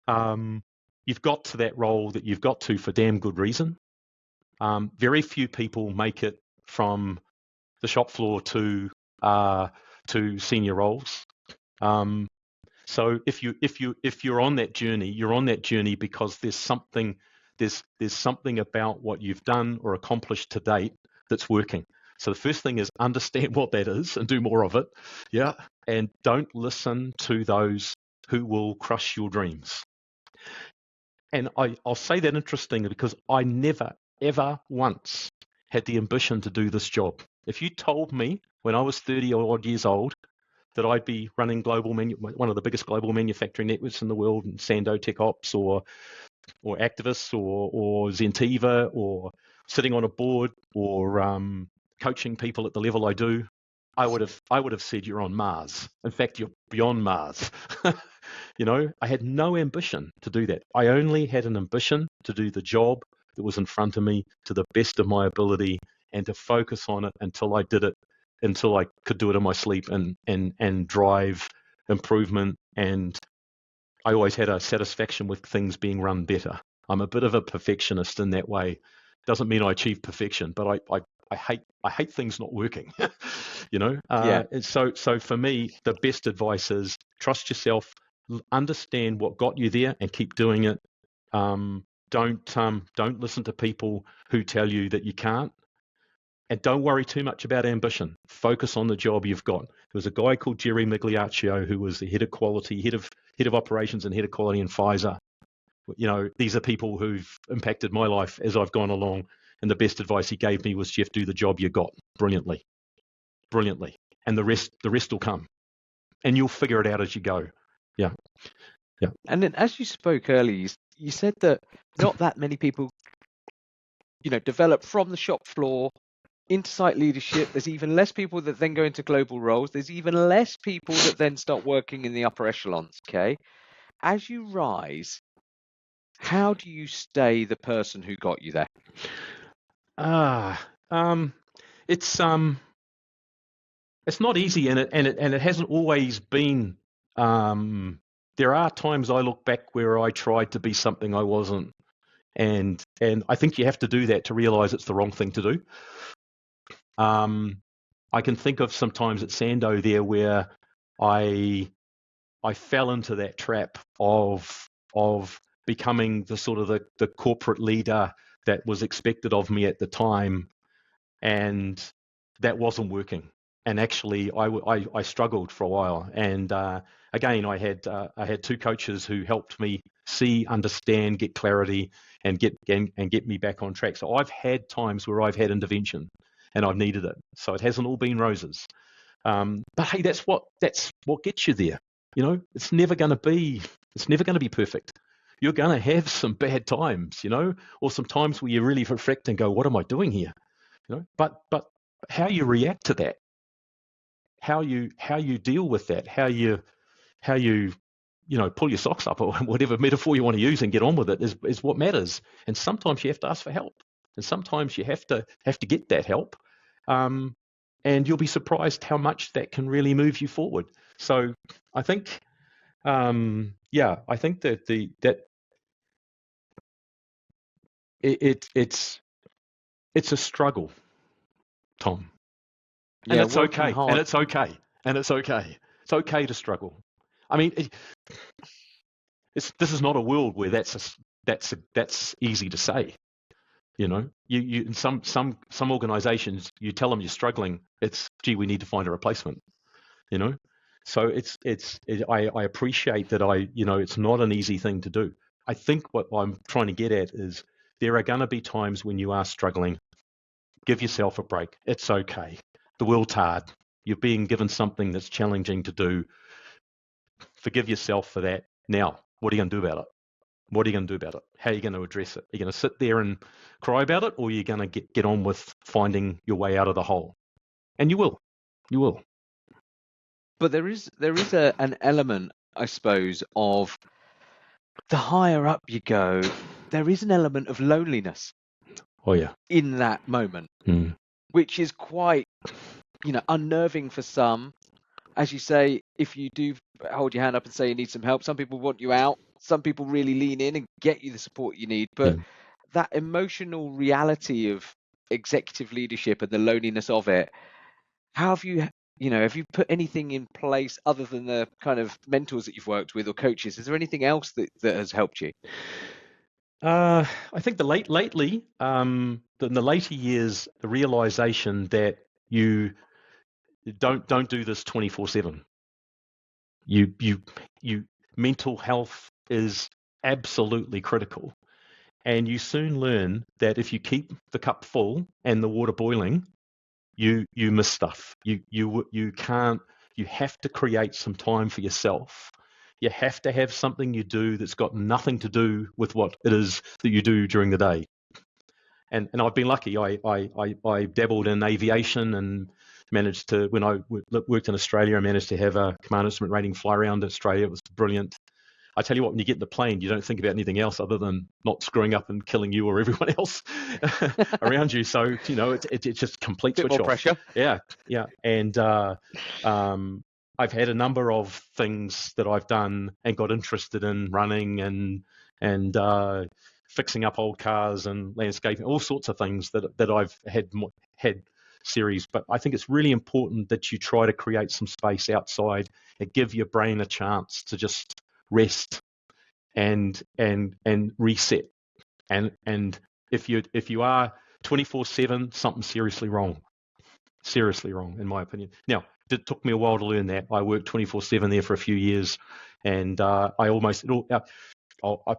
You've got to that role that you've got to for damn good reason. Very few people make it from the shop floor to senior roles. So if you're on that journey, you're on that journey because there's something about what you've done or accomplished to date that's working. So the first thing is understand what that is and do more of it. Yeah. And don't listen to those who will crush your dreams. And I'll say that interestingly because I never, ever once had the ambition to do this job. If you told me when I was 30 odd years old that I'd be running one of the biggest global manufacturing networks in the world, in Sando Tech Ops or Activists or Zentiva, or sitting on a board, or coaching people at the level I do, I would have said you're on Mars. In fact, you're beyond Mars. You know, I had no ambition to do that. I only had an ambition to do the job that was in front of me to the best of my ability, and to focus on it until I did it, until I could do it in my sleep, and drive improvement. And I always had a satisfaction with things being run better. I'm a bit of a perfectionist in that way. Doesn't mean I achieve perfection, but I hate things not working. You know. So for me, the best advice is trust yourself, understand what got you there, and keep doing it. Don't listen to people who tell you that you can't. And don't worry too much about ambition. Focus on the job you've got. There was a guy called Jerry Migliaccio who was the head of quality, head of operations, and head of quality in Pfizer. You know, these are people who've impacted my life as I've gone along. And the best advice he gave me was, Jeff, do the job you got brilliantly, and the rest will come, and you'll figure it out as you go. Yeah. And then, as you spoke earlier, you said that not that many people, you know, develop from the shop floor into site leadership. There's even less people that then go into global roles. There's even less people that then start working in the upper echelons. Okay, as you rise, how do you stay the person who got you there? It's not easy, and it hasn't always been. There are times I look back where I tried to be something I wasn't, and I think you have to do that to realize it's the wrong thing to do. I can think of some times at Sando there where I fell into that trap of becoming the sort of the corporate leader that was expected of me at the time, and that wasn't working. and actually I struggled for a while. And again, I had two coaches who helped me see, understand, get clarity, and get me back on track. So I've had times where I've had intervention, and I've needed it. So it hasn't all been roses. But hey, that's what gets you there. You know, it's never going to be perfect. You're going to have some bad times, you know, or some times where you really reflect and go, "What am I doing here?" You know, but how you react to that, how you deal with that, how you pull your socks up, or whatever metaphor you want to use, and get on with it is what matters. And sometimes you have to ask for help, and sometimes you have to get that help. And you'll be surprised how much that can really move you forward. So I think, I think that it's a struggle, Tom, and Yeah, it's working okay, hard. It's okay to struggle. I mean, this is not a world where that's easy to say. You know, you in some organizations, you tell them you're struggling, it's, gee, we need to find a replacement. You know, so I appreciate that. It's not an easy thing to do. I think what I'm trying to get at is there are going to be times when you are struggling. Give yourself a break. It's okay. The world's hard. You're being given something that's challenging to do. Forgive yourself for that. Now, what are you going to do about it? What are you going to do about it? How are you going to address it? Are you going to sit there and cry about it, or are you going to get on with finding your way out of the hole? And you will. You will. But there is an element, I suppose, of the higher up you go, there is an element of loneliness Oh, yeah. in that moment, which is quite, unnerving for some. As you say, if you do hold your hand up and say you need some help, some people want you out. Some people really lean in and get you the support you need. But that emotional reality of executive leadership and the loneliness of it, how have you, have you put anything in place other than the kind of mentors that you've worked with or coaches? Is there anything else that has helped you? I think lately, in the later years, the realization that you don't do this 24/7. You mental health is absolutely critical, and you soon learn that if you keep the cup full and the water boiling, you miss stuff. You can't. You have to create some time for yourself. You have to have something you do that's got nothing to do with what it is that you do during the day. And I've been lucky. I dabbled in aviation and managed to, when I worked in Australia, I managed to have a command instrument rating fly around Australia. It was brilliant. I tell you what, when you get in the plane, you don't think about anything else other than not screwing up and killing you or everyone else around you. So, it's just complete Bit switch more off. pressure. Yeah. And I've had a number of things that I've done and got interested in running and fixing up old cars and landscaping, all sorts of things that I've had series. But I think it's really important that you try to create some space outside and give your brain a chance to just rest and reset. And if you are 24/7, something's seriously wrong in my opinion. Now, it took me a while to learn that. I worked 24/7 there for a few years, and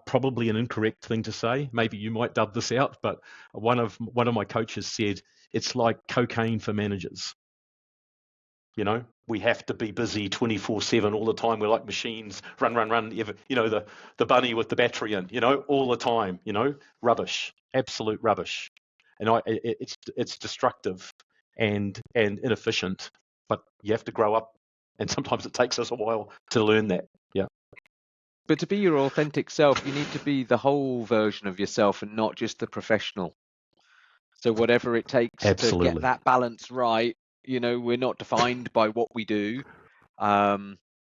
probably an incorrect thing to say. Maybe you might dub this out, but one of my coaches said it's like cocaine for managers. We have to be busy 24/7 all the time. We're like machines, run. The bunny with the battery in, all the time. Rubbish, absolute rubbish, and it's destructive and inefficient. But you have to grow up, and sometimes it takes us a while to learn that. Yeah. But to be your authentic self, you need to be the whole version of yourself and not just the professional. So whatever it takes to get that balance right, we're not defined by what we do. But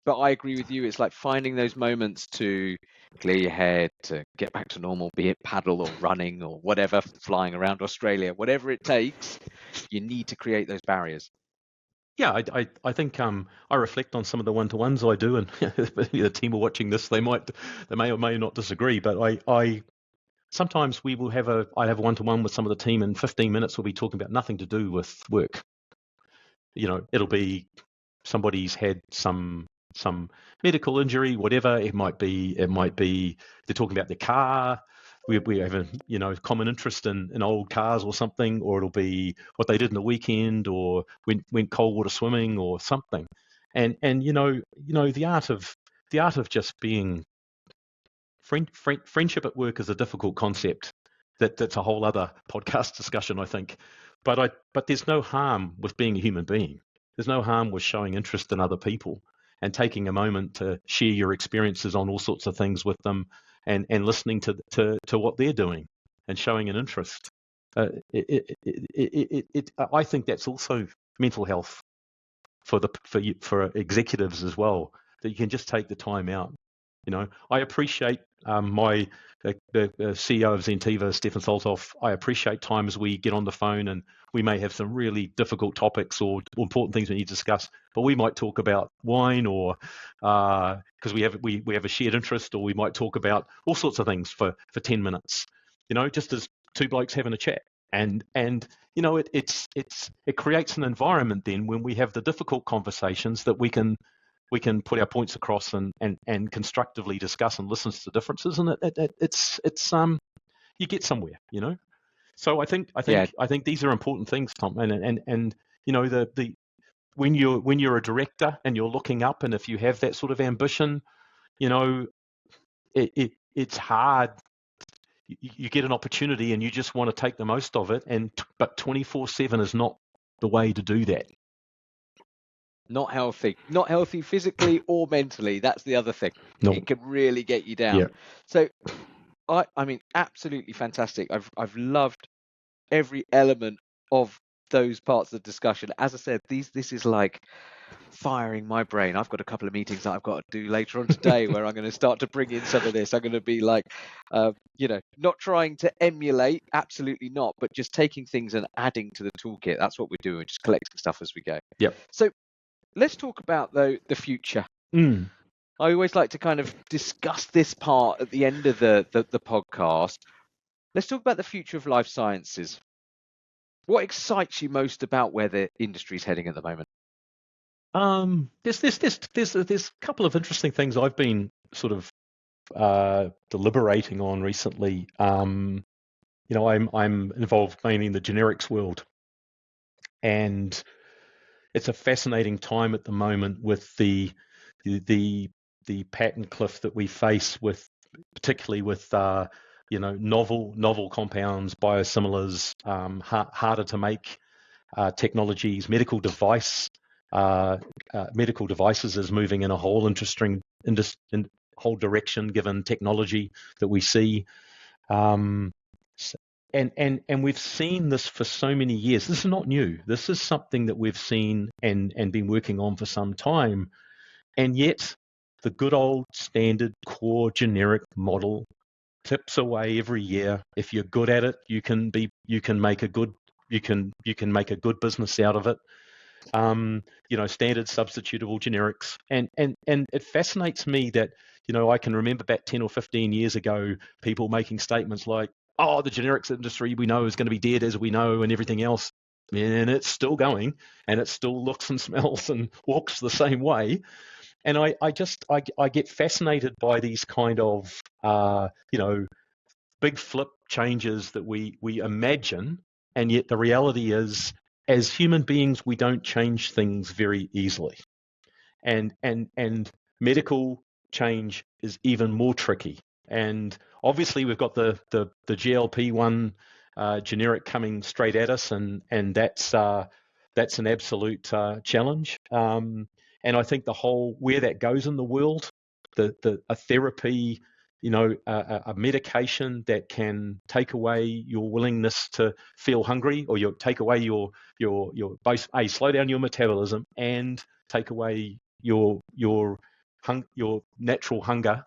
I agree with you. It's like finding those moments to clear your head, to get back to normal, be it paddle or running or whatever, flying around Australia, whatever it takes, you need to create those barriers. Yeah, I think I reflect on some of the one-to-ones I do, and the team are watching this. They may or may not disagree, but I sometimes I have a one-to-one with some of the team, and 15 minutes we'll be talking about nothing to do with work. it'll be somebody's had some medical injury, whatever. It might be they're talking about their car. We have a common interest in old cars or something, or it'll be what they did in the weekend, or went cold water swimming or something. And the art of just being friendship at work is a difficult concept. That's a whole other podcast discussion, I think. But there's no harm with being a human being. There's no harm with showing interest in other people and taking a moment to share your experiences on all sorts of things with them, and listening to what they're doing and showing an interest. I think that's also mental health for executives as well, that you can just take the time out. I appreciate the CEO of Zentiva, Stefan Soltov. I appreciate times we get on the phone and we may have some really difficult topics or important things we need to discuss, but we might talk about wine, or because we have a shared interest, or we might talk about all sorts of things for 10 minutes, just as two blokes having a chat. And it creates an environment then when we have the difficult conversations that we can put our points across and constructively discuss and listen to the differences, and it's you get somewhere. So I think these are important things, Tom. And the when you're a director and you're looking up, and if you have that sort of ambition, it's hard. You get an opportunity and you just want to take the most of it, but 24/7 is not the way to do that. Not healthy physically or mentally. That's the other thing. No. It can really get you down. Yeah. So I mean, absolutely fantastic. I've loved every element of those parts of the discussion. As I said, this is like firing my brain. I've got a couple of meetings that I've got to do later on today where I'm going to start to bring in some of this. I'm going to be like, not trying to emulate, absolutely not, but just taking things and adding to the toolkit. That's what we're doing, just collecting stuff as we go. Yep. So let's talk about the future. I always like to kind of discuss this part at the end of the podcast. Let's talk about the future of life sciences. What excites you most about where the industry is heading at the moment? There's a couple of interesting things I've been sort of deliberating on recently. I'm involved mainly in the generics world, and it's a fascinating time at the moment with the patent cliff that we face, particularly with novel compounds, biosimilars, harder to make technologies, medical devices is moving in a whole interesting whole direction given technology that we see. And we've seen this for so many years. This is not new. This is something that we've seen and been working on for some time. And yet the good old standard core generic model tips away every year. If you're good at it, you can make a good business out of it. Standard substitutable generics. And it fascinates me that, I can remember back 10 or 15 years ago, people making statements like, oh, the generics industry we know is going to be dead as we know, and everything else. And it's still going, and it still looks and smells and walks the same way. And I get fascinated by these kind of, big flip changes that we imagine. And yet the reality is, as human beings, we don't change things very easily. And medical change is even more tricky. And obviously we've got the GLP-1 generic coming straight at us, and that's an absolute challenge. And I think the whole where that goes in the world, a therapy, a medication that can take away your willingness to feel hungry, or take away your slow down your metabolism and take away your natural hunger.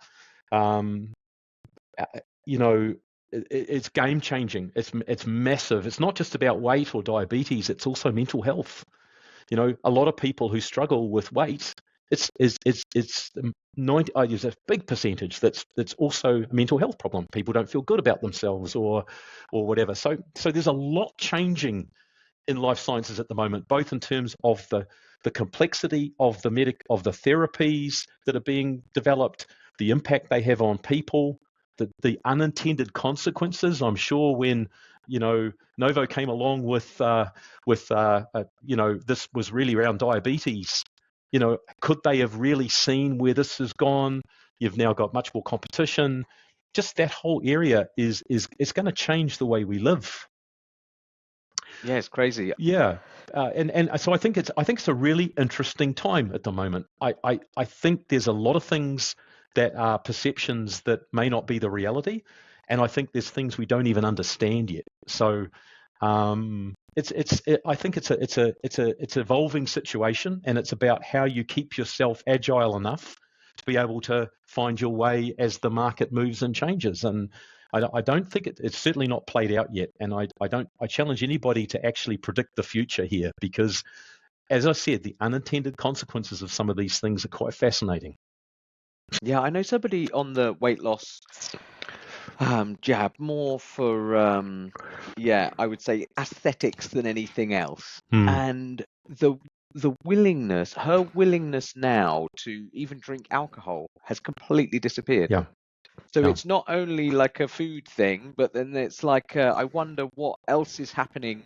It's game changing. It's massive. It's not just about weight or diabetes. It's also mental health. A lot of people who struggle with weight, it's 90. There's a big percentage that's also a mental health problem. People don't feel good about themselves or whatever. So there's a lot changing in life sciences at the moment, both in terms of the complexity of the therapies that are being developed, the impact they have on people, the unintended consequences. I'm sure when Novo came along with this was really around diabetes. Could they have really seen where this has gone? You've now got much more competition. Just that whole area is going to change the way we live. Yeah, it's crazy. Yeah, and so I think it's a really interesting time at the moment. I think there's a lot of things that are perceptions that may not be the reality, and I think there's things we don't even understand yet. So I think it's evolving situation, and it's about how you keep yourself agile enough to be able to find your way as the market moves and changes. And I don't think it's certainly not played out yet. And I challenge anybody to actually predict the future here, because, as I said, the unintended consequences of some of these things are quite fascinating. Yeah, I know somebody on the weight loss jab more for I would say aesthetics than anything else. And the willingness, her willingness now to even drink alcohol has completely disappeared. Yeah. So Yeah. it's not only like a food thing, but then it's like I wonder what else is happening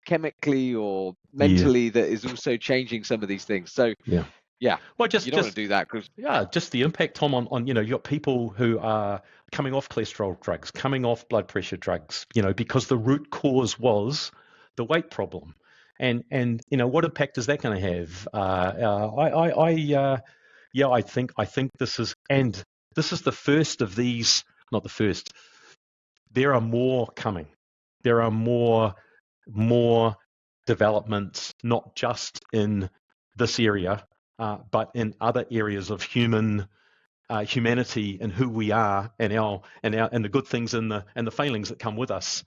chemically or mentally that is also changing some of these things. So yeah, well, you don't want to do that because just the impact, Tom, on you've got people who are coming off cholesterol drugs, coming off blood pressure drugs, because the root cause was the weight problem, and what impact is that going to have? I think this is the first of these, not the first. There are more coming. There are more developments, not just in this area, but in other areas of humanity and who we are, and the good things and the failings that come with us.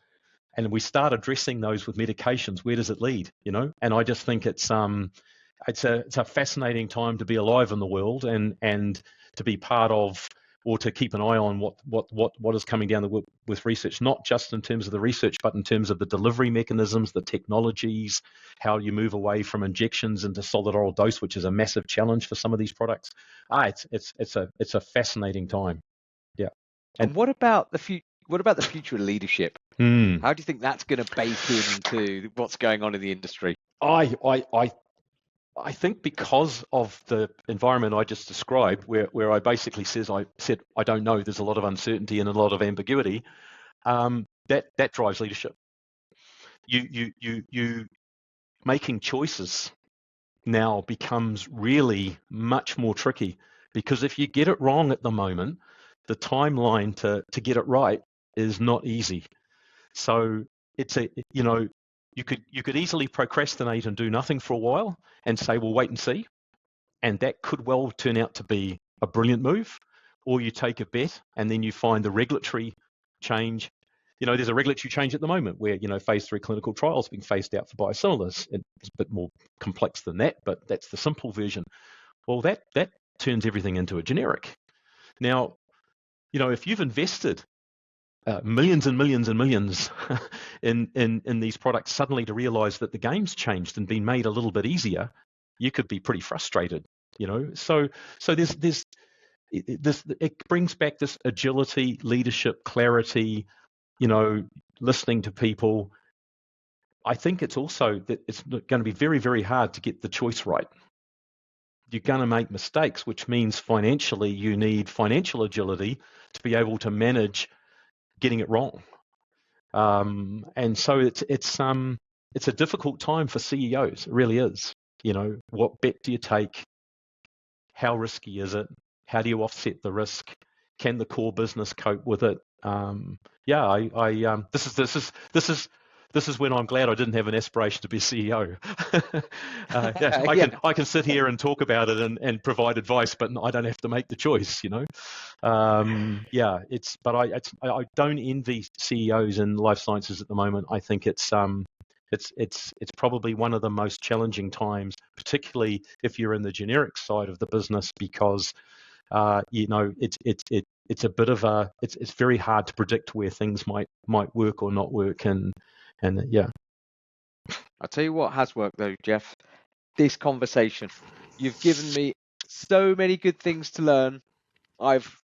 And we start addressing those with medications. Where does it lead? And I just think it's a fascinating time to be alive in the world, and to be part of, or to keep an eye on what is coming down with research, not just in terms of the research, but in terms of the delivery mechanisms, the technologies, how you move away from injections into solid oral dose, which is a massive challenge for some of these products. It's a fascinating time. Yeah. And what about the future? What about the future of leadership? How do you think that's going to bake into what's going on in the industry? I think because of the environment I just described, where I basically said I don't know, there's a lot of uncertainty and a lot of ambiguity, that drives leadership. You making choices now becomes really much more tricky, because if you get it wrong at the moment, the timeline to get it right is not easy. So it's you could easily procrastinate and do nothing for a while and say, we'll wait and see. And that could well turn out to be a brilliant move. Or you take a bet and then you find the regulatory change. There's a regulatory change at the moment where, phase 3 clinical trials being phased out for biosimilars. It's a bit more complex than that, but that's the simple version. Well, that turns everything into a generic. Now, if you've invested millions and millions and millions in these products, suddenly to realize that the game's changed and been made a little bit easier, you could be pretty frustrated. So there's this. It brings back this agility, leadership, clarity. Listening to people. I think it's also that it's going to be very, very hard to get the choice right. You're going to make mistakes, which means financially you need financial agility to be able to manage getting it wrong. And so it's a difficult time for CEOs. It really is. What bet do you take? How risky is it? How do you offset the risk? Can the core business cope with it? This is when I'm glad I didn't have an aspiration to be CEO. I can sit here and talk about it and provide advice, but I don't have to make the choice. But I don't envy CEOs in life sciences at the moment. I think it's probably one of the most challenging times, particularly if you're in the generic side of the business, because it's a bit of it's very hard to predict where things might work or not work, and yeah. I'll tell you what has worked though, Jeff. This conversation. You've given me so many good things to learn. I've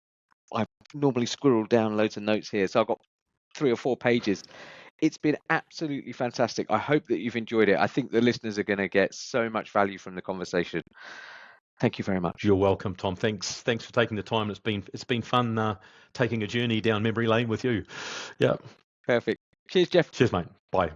normally squirreled down loads of notes here, so I've got 3 or 4 pages. It's been absolutely fantastic. I hope that you've enjoyed it. I think the listeners are going to get so much value from the conversation. Thank you very much. You're welcome, Tom. Thanks for taking the time. It's been fun taking a journey down memory lane with you. Yeah. Perfect. Cheers, Jeff. Cheers, mate. Bye.